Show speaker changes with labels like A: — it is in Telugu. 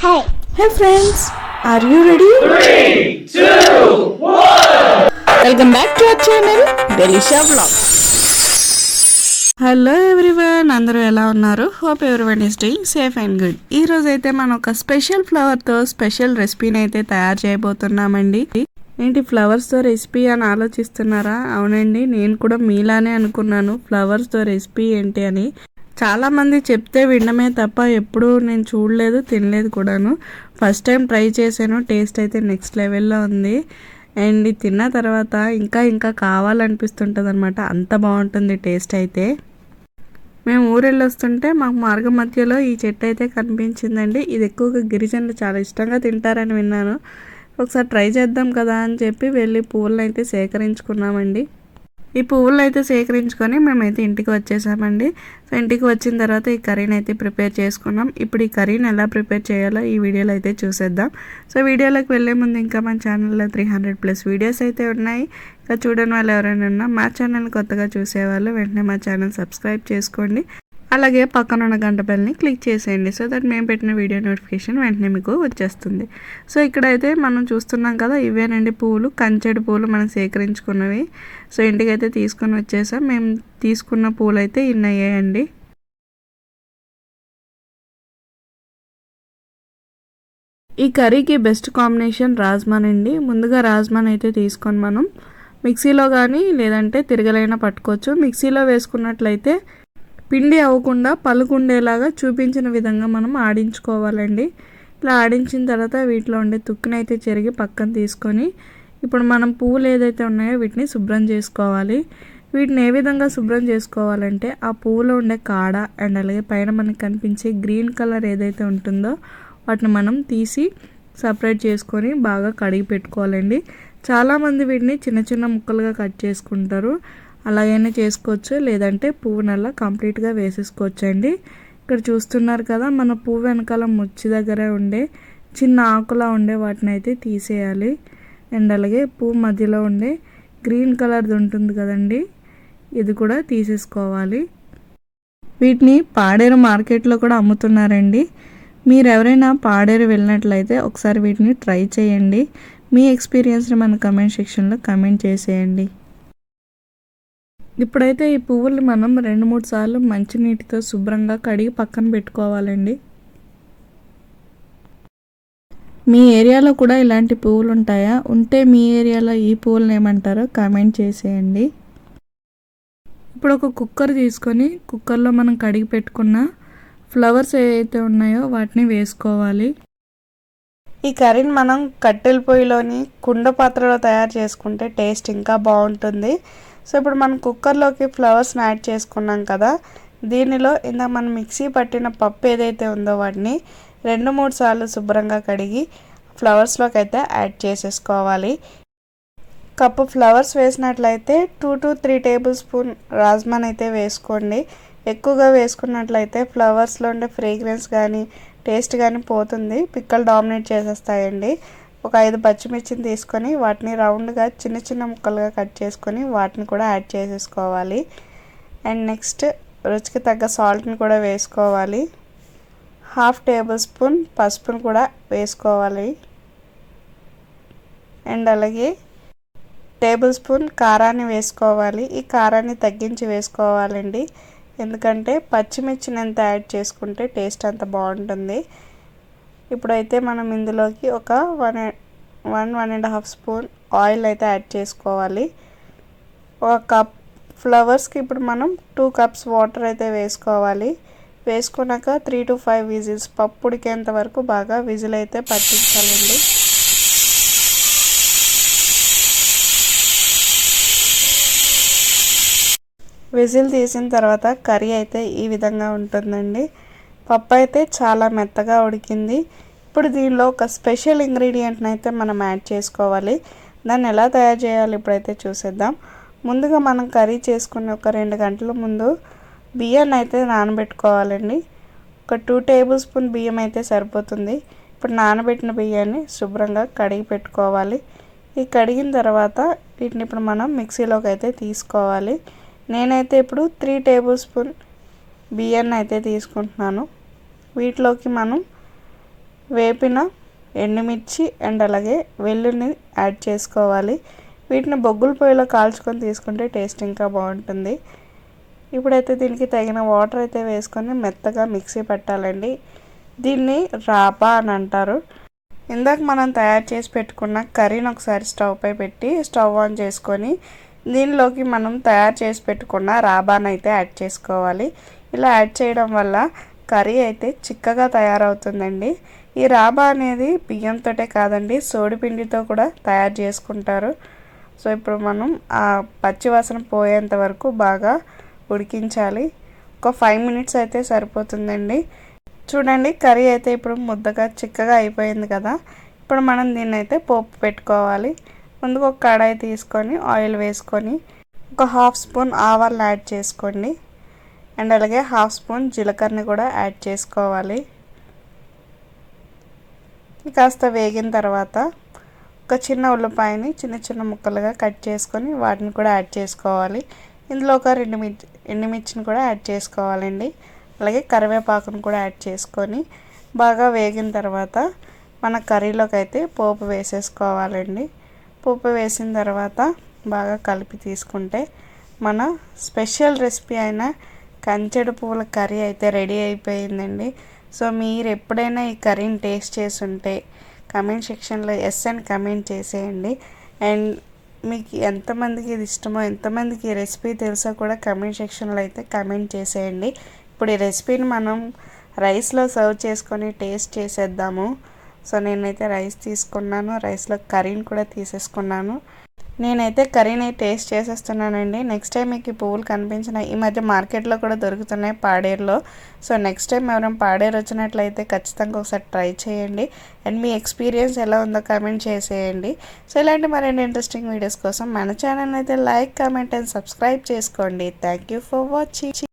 A: Hey.
B: Hey friends, are you ready?
C: 3, 2, 1.
B: Welcome back to our channel, Delisha Vlog. Hello everyone, అందరూ ఎలా ఉన్నారు? Hope everyone is doing safe and good. ఈ రోజు అయితే మనం ఒక స్పెషల్ ఫ్లవర్తో స్పెషల్ రెసిపీని అయితే తయారు చేయబోతున్నామండి. ఏంటి ఫ్లవర్స్తో రెసిపీ అని ఆలోచిస్తున్నారా? అవునండి, నేను కూడా మీలానే అనుకున్నాను ఫ్లవర్స్తో రెసిపీ ఏంటి అని. చాలామంది చెప్తే వినడమే తప్ప ఎప్పుడూ నేను చూడలేదు, తినలేదు కూడాను. ఫస్ట్ టైం ట్రై చేశాను, టేస్ట్ అయితే నెక్స్ట్ లెవెల్లో ఉంది. అండ్ తిన్న తర్వాత ఇంకా ఇంకా కావాలనిపిస్తుంటుంది అనమాట, అంత బాగుంటుంది టేస్ట్ అయితే. మేము ఊరెళ్ళి వస్తుంటే మాకు మార్గం మధ్యలో ఈ చెట్టు అయితే కనిపించిందండి. ఇది ఎక్కువగా గిరిజనులు చాలా ఇష్టంగా తింటారని విన్నాను. ఒకసారి ట్రై చేద్దాం కదా అని చెప్పి వెళ్ళి పువ్వులను అయితే సేకరించుకున్నామండి. ఈ పువ్వులను అయితే సేకరించుకొని మేమైతే ఇంటికి వచ్చేసామండి. సో ఇంటికి వచ్చిన తర్వాత ఈ కర్రీని అయితే ప్రిపేర్ చేసుకున్నాం. ఇప్పుడు ఈ కర్రీని ఎలా ప్రిపేర్ చేయాలో ఈ వీడియోలో అయితే చూసేద్దాం. సో వీడియోలోకి వెళ్ళే ముందు ఇంకా మన ఛానల్లో 300+ వీడియోస్ అయితే ఉన్నాయి. ఇంకా చూడని వాళ్ళు ఎవరైనా ఉన్నా మా ఛానల్ కొత్తగా చూసేవాళ్ళు వెంటనే మా ఛానల్ సబ్స్క్రైబ్ చేసుకోండి. అలాగే పక్కన ఉన్న గంట బెల్ని క్లిక్ చేసేయండి. సో దట్ మేము పెట్టిన వీడియో నోటిఫికేషన్ వెంటనే మీకు వచ్చేస్తుంది. సో ఇక్కడైతే మనం చూస్తున్నాం కదా, ఇవేనండి పువ్వులు, కంచెడు పువ్వులు మనం సేకరించుకున్నవి. సో ఇంటికైతే తీసుకొని వచ్చేసాం. మేము తీసుకున్న పువ్వులు అయితే ఇన్ని అయ్యాయండి. ఈ కర్రీకి బెస్ట్ కాంబినేషన్ రాజ్మాన్ అండి. ముందుగా రాజ్మాన్ అయితే తీసుకొని మనం మిక్సీలో కానీ లేదంటే తిరగలైనా పట్టుకోవచ్చు. మిక్సీలో వేసుకున్నట్లయితే పిండి అవ్వకుండా పలుకుండేలాగా చూపించిన విధంగా మనం ఆడించుకోవాలండి. ఇలా ఆడించిన తర్వాత వీటిలో ఉండే తుక్కునైతే చెరిగి పక్కన తీసుకొని ఇప్పుడు మనం పువ్వులు ఏదైతే ఉన్నాయో వీటిని శుభ్రం చేసుకోవాలి. వీటిని ఏ విధంగా శుభ్రం చేసుకోవాలంటే ఆ పువ్వులో ఉండే కాడ అండ్ అలాగే పైన మనకు కనిపించే గ్రీన్ కలర్ ఏదైతే ఉంటుందో వాటిని మనం తీసి సపరేట్ చేసుకొని బాగా కడిగి పెట్టుకోవాలండి. చాలామంది వీటిని చిన్న చిన్న ముక్కలుగా కట్ చేసుకుంటారు, అలాగైనా చేసుకోవచ్చు, లేదంటే పువ్వునల్లా కంప్లీట్గా వేసేసుకోవచ్చు అండి. ఇక్కడ చూస్తున్నారు కదా, మన పువ్వు వెనకాల ముచ్చి దగ్గర ఉండే చిన్న ఆకులా ఉండే వాటిని అయితే తీసేయాలి. అండ్ అలాగే పువ్వు మధ్యలో ఉండే గ్రీన్ కలర్ది ఉంటుంది కదండి, ఇది కూడా తీసేసుకోవాలి. వీటిని పాడేరు మార్కెట్లో కూడా అమ్ముతున్నారండి. మీరు ఎవరైనా పాడేరు వెళ్ళినట్లయితే ఒకసారి వీటిని ట్రై చేయండి. మీ ఎక్స్పీరియన్స్ని మన కమెంట్ సెక్షన్లో కమెంట్ చేసేయండి. ఇప్పుడైతే ఈ పువ్వులు మనం 2-3 సార్లు మంచినీటితో శుభ్రంగా కడిగి పక్కన పెట్టుకోవాలండి. మీ ఏరియాలో కూడా ఇలాంటి పువ్వులు ఉంటాయా? ఉంటే మీ ఏరియాలో ఈ పువ్వులను ఏమంటారో కామెంట్ చేసేయండి. ఇప్పుడు ఒక కుక్కర్ తీసుకొని కుక్కర్లో మనం కడిగి పెట్టుకున్న ఫ్లవర్స్ ఏవైతే ఉన్నాయో వాటిని వేసుకోవాలి. ఈ కర్రీని మనం కట్టెల పొయ్యిలోని కుండ పాత్రలో తయారు చేసుకుంటే టేస్ట్ ఇంకా బాగుంటుంది. సో ఇప్పుడు మనం కుక్కర్లోకి ఫ్లవర్స్ని యాడ్ చేసుకున్నాం కదా, దీనిలో ఇందాక మనం మిక్సీ పట్టిన పప్పు ఏదైతే ఉందో వాటిని 2-3 సార్లు శుభ్రంగా కడిగి ఫ్లవర్స్లోకి అయితే యాడ్ చేసేసుకోవాలి. కప్పు ఫ్లవర్స్ వేసినట్లయితే 2 to 3 టేబుల్ స్పూన్ రాజ్మాన్ అయితే వేసుకోండి. ఎక్కువగా వేసుకున్నట్లయితే ఫ్లవర్స్లో ఉండే ఫ్రేగ్రెన్స్ కానీ టేస్ట్ కానీ పోతుంది, పిక్కలు డామినేట్ చేసేస్తాయండి. ఒక 5 పచ్చిమిర్చిని తీసుకొని వాటిని రౌండ్గా చిన్న చిన్న ముక్కలుగా కట్ చేసుకొని వాటిని కూడా యాడ్ చేసేసుకోవాలి. అండ్ నెక్స్ట్ రుచికి తగ్గ సాల్ట్ని కూడా వేసుకోవాలి. 1/2 టేబుల్ స్పూన్ పసుపును కూడా వేసుకోవాలి. అండ్ అలాగే 1 టేబుల్ స్పూన్ కారాన్ని వేసుకోవాలి. ఈ కారాన్ని తగ్గించి వేసుకోవాలండి, ఎందుకంటే పచ్చిమిర్చిని ఎంత యాడ్ చేసుకుంటే టేస్ట్ అంత బాగుంటుంది. ఇప్పుడైతే మనం ఇందులోకి ఒక 1-1.5 స్పూన్ ఆయిల్ అయితే యాడ్ చేసుకోవాలి. ఒక కప్ ఫ్లవర్స్కి ఇప్పుడు మనం 2 కప్స్ వాటర్ అయితే వేసుకోవాలి. వేసుకున్నాక 3 to 5 విజిల్స్ పప్పు ఉడికేంత వరకు బాగా విజిల్ అయితే పట్టించాలండి. విజిల్ తీసిన తర్వాత కర్రీ అయితే ఈ విధంగా ఉంటుందండి. పప్పు అయితే చాలా మెత్తగా ఉడికింది. ఇప్పుడు దీనిలో ఒక స్పెషల్ ఇంగ్రీడియంట్ని అయితే మనం యాడ్ చేసుకోవాలి. దాన్ని ఎలా తయారు చేయాలి ఇప్పుడైతే చూసేద్దాం. ముందుగా మనం కర్రీ చేసుకునే ఒక 2 గంటల ముందు బియ్యాన్ని అయితే నానబెట్టుకోవాలండి. ఒక 2 టేబుల్ స్పూన్ బియ్యం అయితే సరిపోతుంది. ఇప్పుడు నానబెట్టిన బియ్యాన్ని శుభ్రంగా కడిగి పెట్టుకోవాలి. ఈ కడిగిన తర్వాత వీటిని ఇప్పుడు మనం మిక్సీలోకి అయితే తీసుకోవాలి. నేనైతే ఇప్పుడు 3 టేబుల్ స్పూన్ బియ్యాన్ని అయితే తీసుకుంటున్నాను. వీటిలోకి మనం వేపిన ఎండుమిర్చి అండ్ అలాగే వెల్లుల్లిని యాడ్ చేసుకోవాలి. వీటిని బొగ్గుల పొయ్యిలో కాల్చుకొని తీసుకుంటే టేస్ట్ ఇంకా బాగుంటుంది. ఇప్పుడైతే దీనికి తగిన వాటర్ అయితే వేసుకొని మెత్తగా మిక్సీ పట్టాలండి. దీన్ని రాబా అని అంటారు. ఇందాక మనం తయారు చేసి పెట్టుకున్న కర్రీని ఒకసారి స్టవ్ పై పెట్టి స్టవ్ ఆన్ చేసుకొని దీనిలోకి మనం తయారు చేసి పెట్టుకున్న రాబాని అయితే యాడ్ చేసుకోవాలి. ఇలా యాడ్ చేయడం వల్ల కర్రీ అయితే చిక్కగా తయారవుతుందండి. ఈ రాబా అనేది బియ్యంతోటే కాదండి, సోడిపిండితో కూడా తయారు చేసుకుంటారు. సో ఇప్పుడు మనం ఆ పచ్చివాసన పోయేంత వరకు బాగా ఉడికించాలి. ఒక 5 మినిట్స్ అయితే సరిపోతుందండి. చూడండి, కర్రీ అయితే ఇప్పుడు ముద్దగా చిక్కగా అయిపోయింది కదా. ఇప్పుడు మనం దీన్ని అయితే పోపు పెట్టుకోవాలి. ముందుకు ఒక కడాయి తీసుకొని ఆయిల్ వేసుకొని ఒక 1/2 స్పూన్ ఆవాలను యాడ్ చేసుకోండి. అండ్ అలాగే 1/2 స్పూన్ జీలకర్రని కూడా యాడ్ చేసుకోవాలి. కాస్త వేగిన తర్వాత ఒక చిన్న ఉల్లిపాయని చిన్న చిన్న ముక్కలుగా కట్ చేసుకొని వాటిని కూడా యాడ్ చేసుకోవాలి. ఇందులో ఒక 2 ఎండుమిర్చిని కూడా యాడ్ చేసుకోవాలండి. అలాగే కరివేపాకును కూడా యాడ్ చేసుకొని బాగా వేగిన తర్వాత మన కర్రీలోకి అయితే పోపు వేసేసుకోవాలండి. పోపు వేసిన తర్వాత బాగా కలిపి తీసుకుంటే మన స్పెషల్ రెసిపీ అయిన కంచెడు పువ్వుల కర్రీ అయితే రెడీ అయిపోయిందండి. సో మీరు ఎప్పుడైనా ఈ కర్రీని టేస్ట్ చేసి ఉంటే కమెంట్ సెక్షన్లో ఎస్ అని కమెంట్ చేసేయండి. అండ్ మీకు ఎంతమందికి ఇది ఇష్టమో, ఎంతమందికి ఈ రెసిపీ తెలుసో కూడా కమెంట్ సెక్షన్లో అయితే కమెంట్ చేసేయండి. ఇప్పుడు ఈ రెసిపీని మనం రైస్లో సర్వ్ చేసుకొని టేస్ట్ చేసేద్దాము. సో నేనైతే రైస్ తీసుకున్నాను, రైస్లో కర్రీని కూడా తీసేసుకున్నాను. నేనైతే కర్రీని టేస్ట్ చేసేస్తున్నానండి. నెక్స్ట్ టైం మీకు ఈ పువ్వులు కనిపించిన ఈ మధ్య మార్కెట్లో కూడా దొరుకుతున్నాయి పాడేరులో. సో నెక్స్ట్ టైం ఎవరైనా పాడేరు వచ్చినట్లయితే ఖచ్చితంగా ఒకసారి ట్రై చేయండి. అండ్ మీ ఎక్స్పీరియన్స్ ఎలా ఉందో కమెంట్ చేసేయండి. సో ఇలాంటి మరిన్ని ఇంట్రెస్టింగ్ వీడియోస్ కోసం మన ఛానల్ అయితే లైక్, కమెంట్ అండ్ సబ్స్క్రైబ్ చేసుకోండి. Thank you for watching.